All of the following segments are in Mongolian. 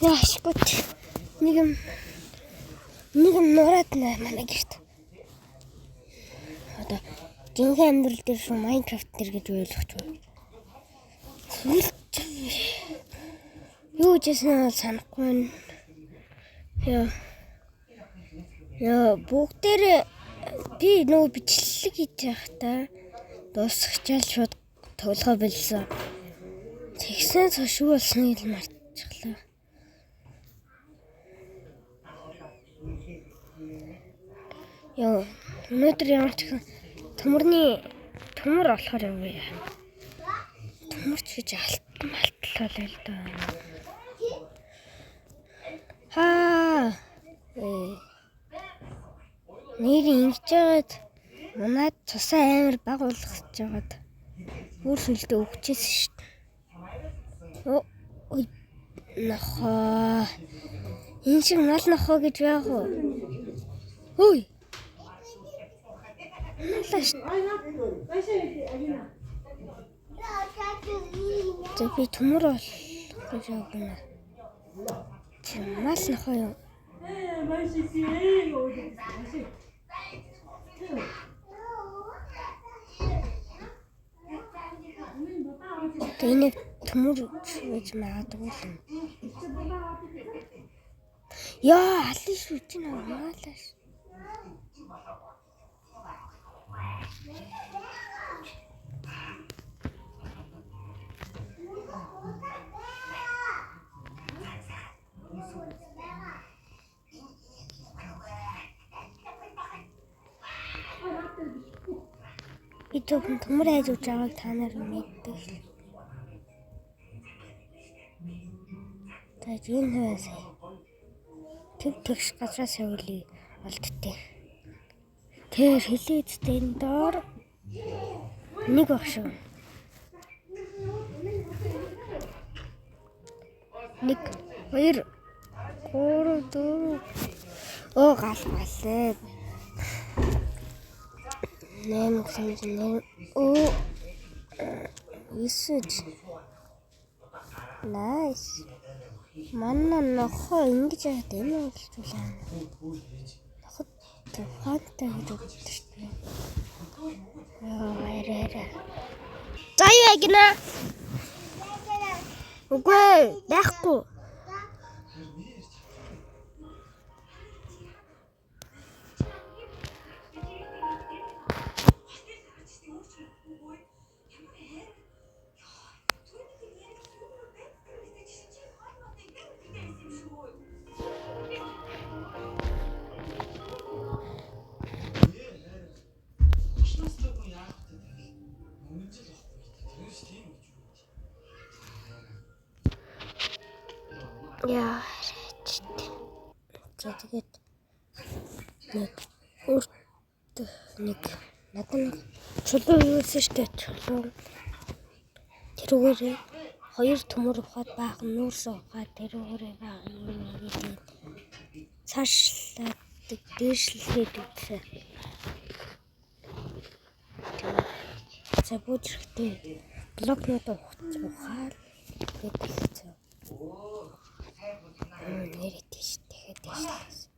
Яаш гот. Нэг юм нураад манай гэрт. Одоо гинхэ амьдрал дээр шүү Майнкрафт дээр гэж ойлгож байна. Юу гэсэн санахгүй. Яа бүгдээр би нөгөө бичлэг хийж байхдаа дуусчихжээ шууд тоглохоо болсон. Тэгсэн цошгүй болсныг л мартчихлаа. Яа өнөөдөр ямар ч төмөр болохоор юм бэ? Төмөрч гэж алтлаа л да. Нэр ингэж жагаад манайд цусаа амар баг болгож жагаад бүр сүлдээ өгчээсэн шүү дээ. Ой нохоо. Энэ шиг мал нохоо гэж байх уу? Хөөе. Би төмөр бол гэж явна. Мал нохоо юу? Тэнийг төмөр гэж магадгүй юм. Яа, аль шүү чи намаалаш. Итог төмөр хайж өгч байгааг та нар мэддэг. Тэгээд энэ хөөсэй. Тэгш газраас явуулъя олдтой. Тэр хилээдтэй энэ доор нэг багш. 1 2 3 4 галгалээ. Нэм гэсэн исэж. Найс. Манна нохоо ингэж яагаад энэ болчихлоо. Нохот фанта гэж өгдөө шүү дээ. Яа. За юу гинэ? Үгүй байхгүй. Яа. Тэгээд нэг надад чулуу юусэн штэ чулуу. Тэрүүгээрээ 2 төмөр ухаад баахан нүүрс ухаад тэрүүгээрээ баахан юм. Цаашлаад дээшлээд үтсэ. За бүжигтэй блокнот ухаад гэдэлцээ. Нэрэт тийш тэгээд тийш.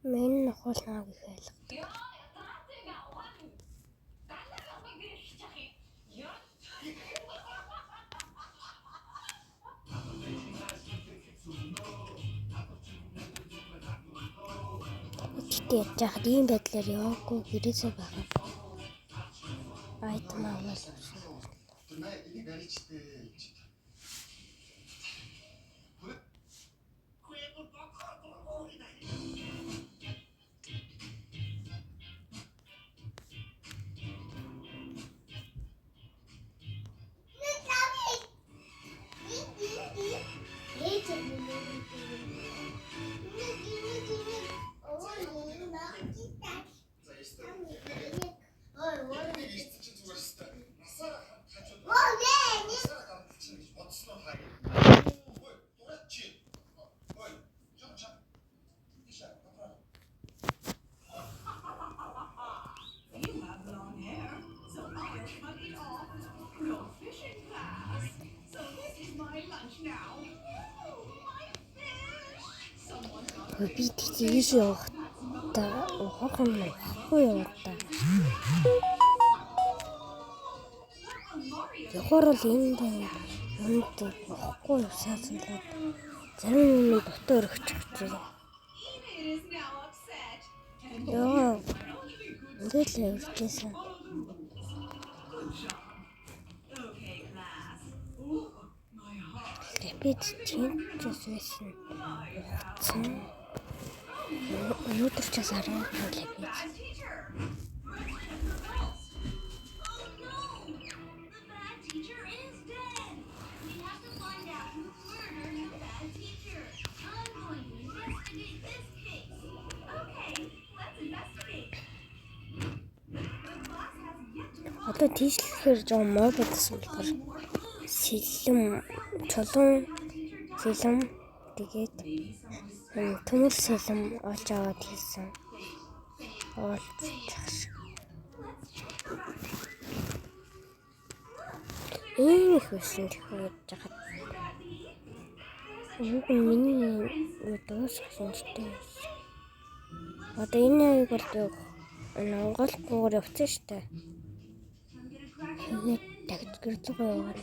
Мен нохолноо гэж ойлгодог. Тэгэж яхад ийм байдлаар яваагүй гэрээсээ байгаа. Айтмаа аваад явсан. Би тийш явах та ухах юм ахгүй яваа та. Явахаар л энд ахгүй сайжлаад зарим юм дотор өргөчих гэж. Яа. Ингээд л явчихсан. Бид чинчсэн. Өнөөдөр ч сарын хэлээ би. Одоо тийшлэхээр жоо моо бодсон болохоор сэлэм чулуун сэлэм тэгээд төмөл сэлэм олж аваад хийсэн. Оолцчих. Их өсөн тэгэхэд жахад. Юу миний дууссан ч тийм. Одоо энэ аяг бол Монгол гоор явчихсан шүү дээ. Хинээ тагт гэрлэг яваад.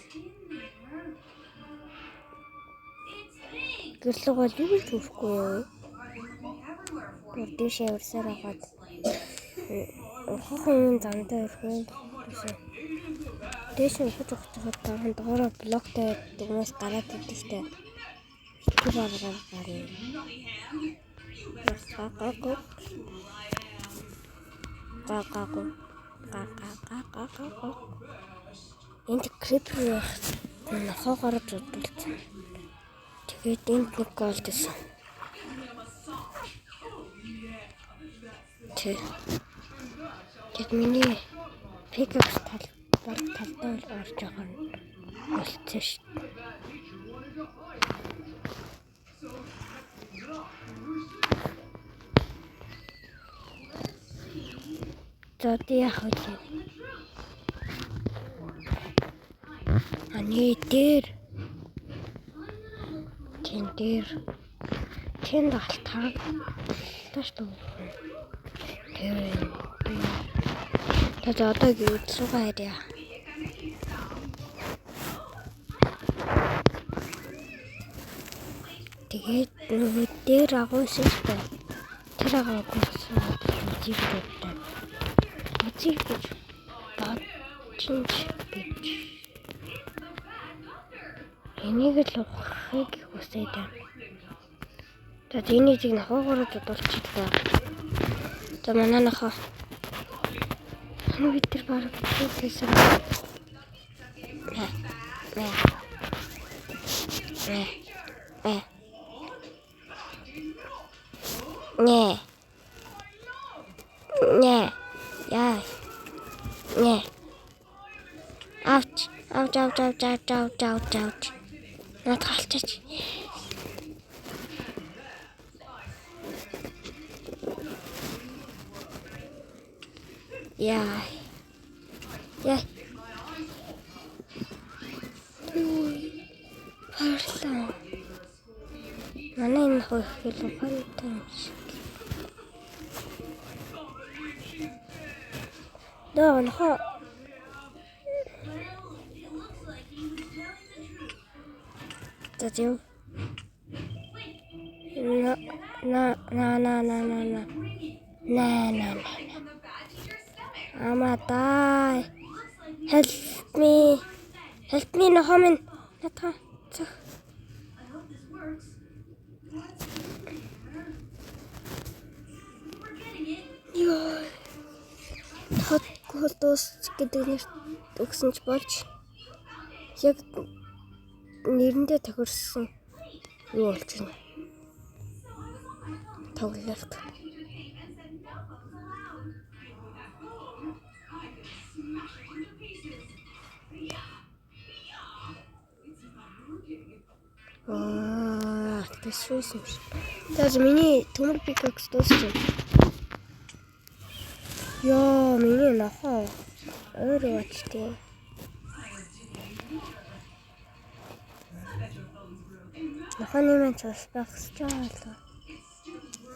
Гэрлэг бол юу ч үрэхгүй юу? Дэше явсаар хагаад. Ухахан зандаа өрхөн. Дэше ухаж ухаж доороо блоктай хүмүүс гараад идэхтэй. Тэр аргаар гарна. Энд крипер нохоо гарч удалсан. Тэгээд энд нэг гол дэсэн. Тэгэд миний пикапс талдаа орж байгаа нь болчихсон шүү. Зоди яах вэ? Ани дээр тэнд алтаа тааш дуу. Тэгээд одоо гээд суугаа харьяа. Тэгээд нөгөө дээр агуулсан шүү дээ. Тэр агуулсан жигтэй. Мөчиг гэж бодчих гэж. Энийг л ухахыг хүсээд байна. Тэгээд энийг нохоогоор дуудуулчихлаа. За манай нохоо. Бид тэр баг хийсэн. Не. Яа. Не. Ауч. Над халчаач. Яа. Парлаа. Манай энэ хөх хэлбэртэй шиг. Нохоо. Зачем? На. Аматай. Help me, нохоо. Натаа. Ёо. Хотгоос гэдэг нэр өгсөн ч болж яг нэрэндээ тохирсон юу болж байна. Тоглолт. Тэсвэсэн. Тэгээс миний төмөр пикакс дуусчихв. Яа, миний нохоо өөрөө очтой. Нохооны маань цус багсч байгаа.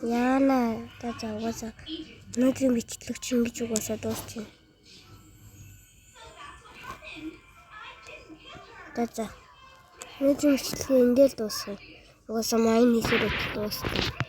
Яана за угаасаа өнөөдрийн бичлэг чи ингэж угаасаа дуусчихна. За. Өнөөдрийн бичлэгээ эндээ л дуусгая. Угаасаа майн хийхээр дуусна.